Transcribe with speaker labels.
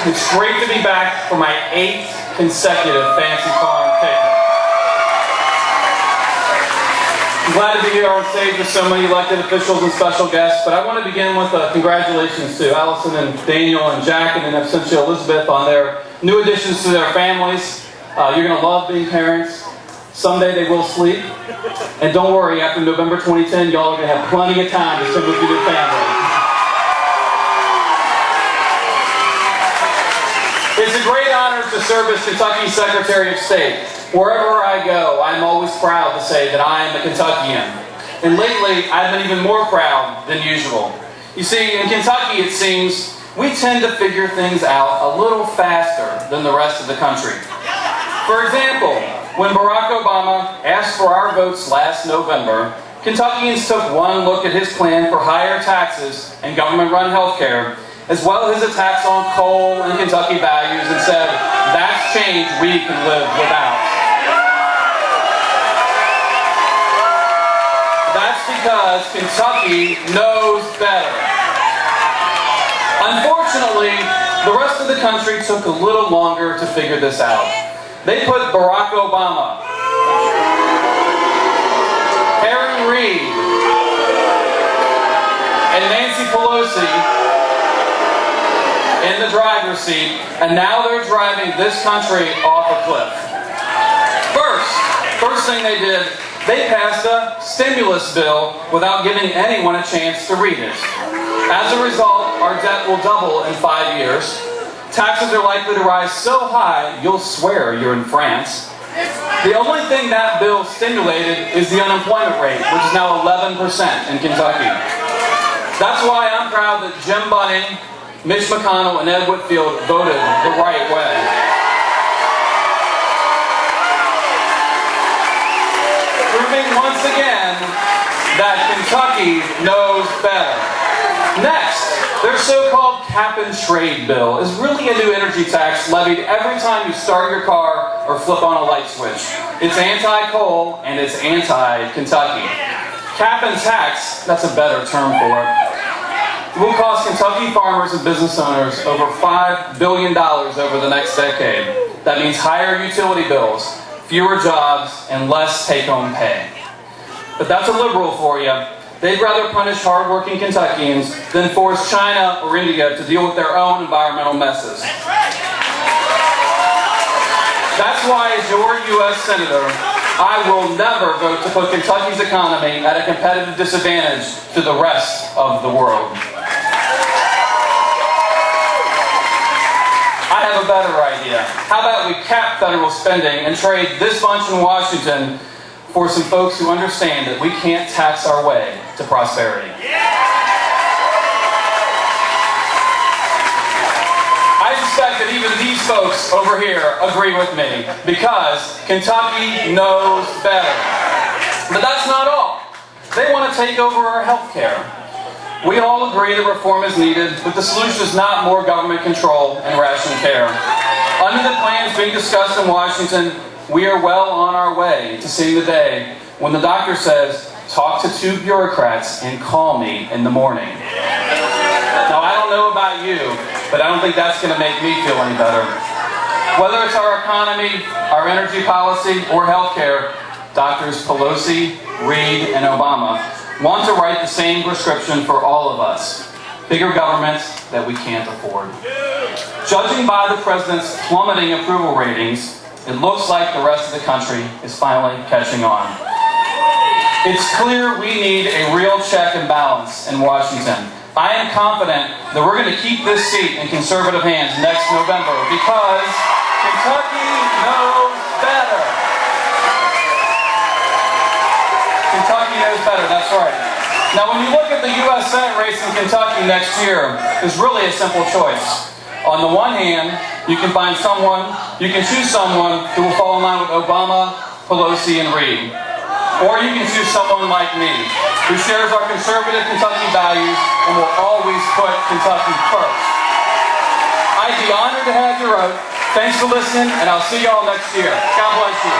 Speaker 1: It's great to be back for my 8th consecutive Fancy Farm picnic. I'm glad to be here on stage with so many elected officials and special guests, but I want to begin with congratulations to Allison and Daniel and Jack and then essentially Elizabeth on their new additions to their families. You're going to love being parents. Someday they will sleep. And don't worry, after November 2010, y'all are going to have plenty of time to spend with your new family. It's a great honor to serve as Kentucky's Secretary of State. Wherever I go, I'm always proud to say that I am a Kentuckian. And lately, I've been even more proud than usual. You see, in Kentucky, it seems, we tend to figure things out a little faster than the rest of the country. For example, when Barack Obama asked for our votes last November, Kentuckians took one look at his plan for higher taxes and government-run health care, as well as his attacks on coal and Kentucky values, and said, that's change we can live without. That's because Kentucky knows better. Unfortunately, the rest of the country took a little longer to figure this out. They put Barack Obama, Harry Reid, and Nancy Pelosi in the driver's seat, and now they're driving this country off a cliff. First thing they did, they passed a stimulus bill without giving anyone a chance to read it. As a result, our debt will double in 5 years. Taxes are likely to rise so high, you'll swear you're in France. The only thing that bill stimulated is the unemployment rate, which is now 11% in Kentucky. That's why I'm proud that Jim Bunning, Mitch McConnell, and Ed Whitfield voted the right way. Proving once again that Kentucky knows better. Next, their so-called cap-and-trade bill is really a new energy tax levied every time you start your car or flip on a light switch. It's anti-coal and it's anti-Kentucky. Cap and tax, that's a better term for it. It will cost Kentucky farmers and business owners over $5 billion over the next decade. That means higher utility bills, fewer jobs, and less take-home pay. But that's a liberal for you. They'd rather punish hard-working Kentuckians than force China or India to deal with their own environmental messes. That's why, as your U.S. Senator, I will never vote to put Kentucky's economy at a competitive disadvantage to the rest of the world. I have a better idea. How about we cap federal spending and trade this bunch in Washington for some folks who understand that we can't tax our way to prosperity. I suspect that even these folks over here agree with me, because Kentucky knows better. But that's not all. They want to take over our health care. We all agree that reform is needed, but the solution is not more government control and ration care. Under the plans being discussed in Washington, we are well on our way to seeing the day when the doctor says, talk to 2 bureaucrats and call me in the morning. Now, I don't know about you, but I don't think that's going to make me feel any better. Whether it's our economy, our energy policy, or healthcare, Doctors Pelosi, Reid, and Obama want to write the same prescription for all of us. Bigger government that we can't afford. Judging by the president's plummeting approval ratings, it looks like the rest of the country is finally catching on. It's clear we need a real check and balance in Washington. I am confident that we're going to keep this seat in conservative hands next November because Kentucky knows better. Kentucky knows better, that's right. Now when you look at the U.S. Senate race in Kentucky next year, there's really a simple choice. On the one hand, you can choose someone who will fall in line with Obama, Pelosi, and Reid. Or you can choose someone like me, who shares our conservative Kentucky values and will always put Kentucky first. I'd be honored to have your vote. Thanks for listening, and I'll see y'all next year. God bless you.